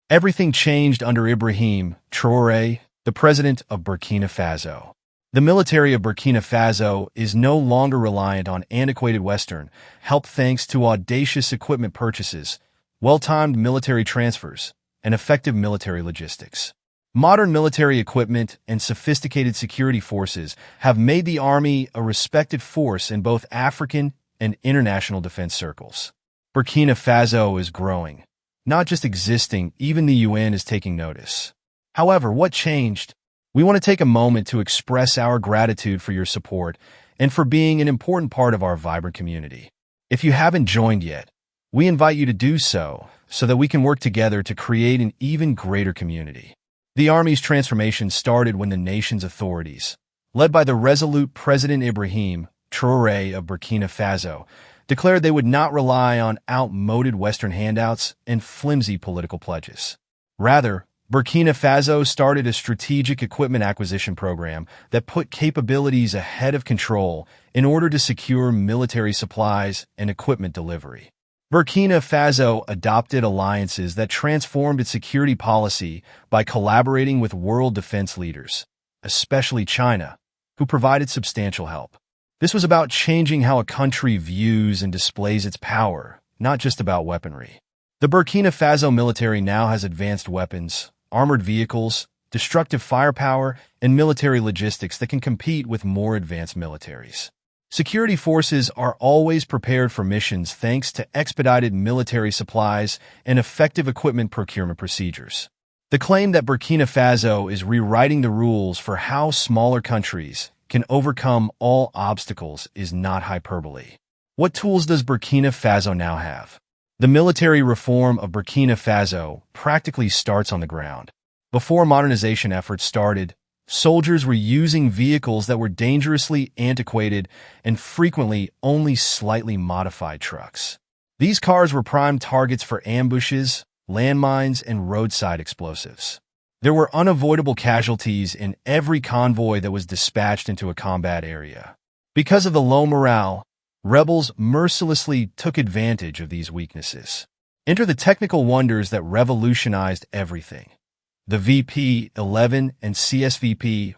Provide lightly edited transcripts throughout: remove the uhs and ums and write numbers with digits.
Everything changed under Ibrahim Traoré, the president of Burkina Faso. The military of Burkina Faso is no longer reliant on antiquated Western help thanks to audacious equipment purchases, well-timed military transfers, and effective military logistics. Modern military equipment and sophisticated security forces have made the army a respected force in both African and international defense circles. Burkina Faso is growing, not just existing. Even the UN is taking notice. However, what changed? We want to take a moment to express our gratitude for your support and for being an important part of our vibrant community. If you haven't joined yet, we invite you to do so that we can work together to create an even greater community. The Army's transformation started when the nation's authorities, led by the resolute President Ibrahim Traoré of Burkina Faso, declared they would not rely on outmoded Western handouts and flimsy political pledges. Rather, Burkina Faso started a strategic equipment acquisition program that put capabilities ahead of control in order to secure military supplies and equipment delivery. Burkina Faso adopted alliances that transformed its security policy by collaborating with world defense leaders, especially China, who provided substantial help. This was about changing how a country views and displays its power, not just about weaponry. The Burkina Faso military now has advanced weapons, armored vehicles, destructive firepower, and military logistics that can compete with more advanced militaries. Security forces are always prepared for missions thanks to expedited military supplies and effective equipment procurement procedures. The claim that Burkina Faso is rewriting the rules for how smaller countries can overcome all obstacles is not hyperbole. What tools does Burkina Faso now have? The military reform of Burkina Faso practically starts on the ground. Before modernization efforts started, soldiers were using vehicles that were dangerously antiquated and frequently only slightly modified trucks. These cars were prime targets for ambushes, landmines, and roadside explosives. There were unavoidable casualties in every convoy that was dispatched into a combat area. Because of the low morale, rebels mercilessly took advantage of these weaknesses. Enter the technical wonders that revolutionized everything. The VP-11 and CSVP-14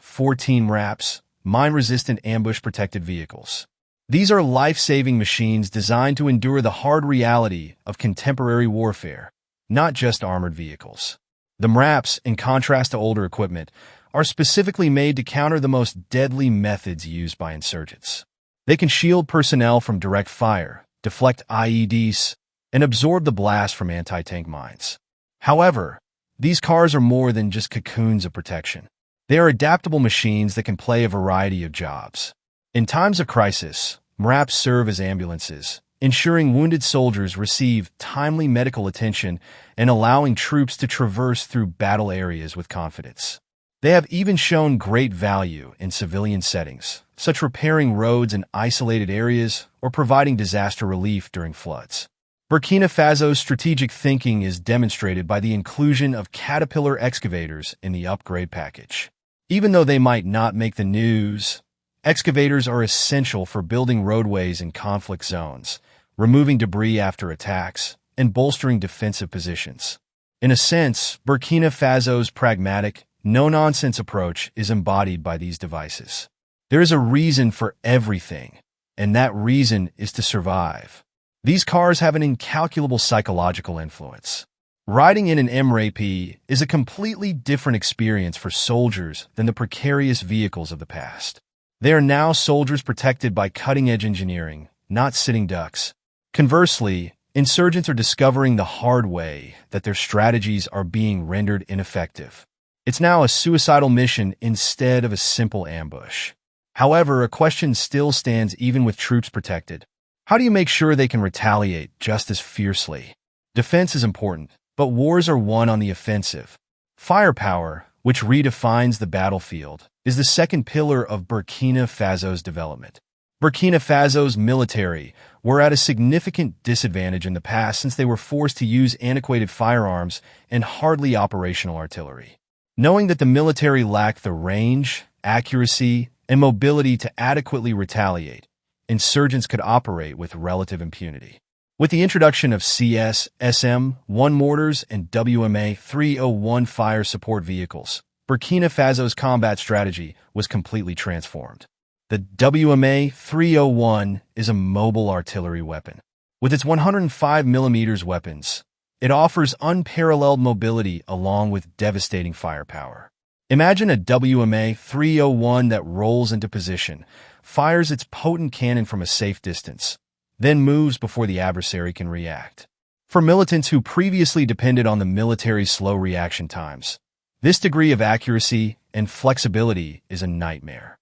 MRAPs, mine-resistant ambush-protected vehicles. These are life-saving machines designed to endure the hard reality of contemporary warfare, not just armored vehicles. The MRAPs, in contrast to older equipment, are specifically made to counter the most deadly methods used by insurgents. They can shield personnel from direct fire, deflect IEDs, and absorb the blast from anti-tank mines. However, these cars are more than just cocoons of protection. They are adaptable machines that can play a variety of jobs. In times of crisis, MRAPs serve as ambulances, ensuring wounded soldiers receive timely medical attention and allowing troops to traverse through battle areas with confidence. They have even shown great value in civilian settings, such repairing roads in isolated areas or providing disaster relief during floods. Burkina Faso's strategic thinking is demonstrated by the inclusion of Caterpillar excavators in the upgrade package. Even though they might not make the news, excavators are essential for building roadways in conflict zones, removing debris after attacks, and bolstering defensive positions. In a sense, Burkina Faso's pragmatic, no-nonsense approach is embodied by these devices. There is a reason for everything, and that reason is to survive. These cars have an incalculable psychological influence. Riding in an MRAP is a completely different experience for soldiers than the precarious vehicles of the past. They are now soldiers protected by cutting-edge engineering, not sitting ducks. Conversely, insurgents are discovering the hard way that their strategies are being rendered ineffective. It's now a suicidal mission instead of a simple ambush. However, a question still stands even with troops protected. How do you make sure they can retaliate just as fiercely? Defense is important, but wars are won on the offensive. Firepower, which redefines the battlefield, is the second pillar of Burkina Faso's development. Burkina Faso's military were at a significant disadvantage in the past since they were forced to use antiquated firearms and hardly operational artillery. Knowing that the military lacked the range, accuracy, and mobility to adequately retaliate, insurgents could operate with relative impunity. With the introduction of CS, SM-1 mortars and WMA-301 fire support vehicles, Burkina Faso's combat strategy was completely transformed. The WMA-301 is a mobile artillery weapon. With its 105mm weapons, it offers unparalleled mobility along with devastating firepower. Imagine a WMA-301 that rolls into position, fires its potent cannon from a safe distance, then moves before the adversary can react. For militants who previously depended on the military's slow reaction times, this degree of accuracy and flexibility is a nightmare.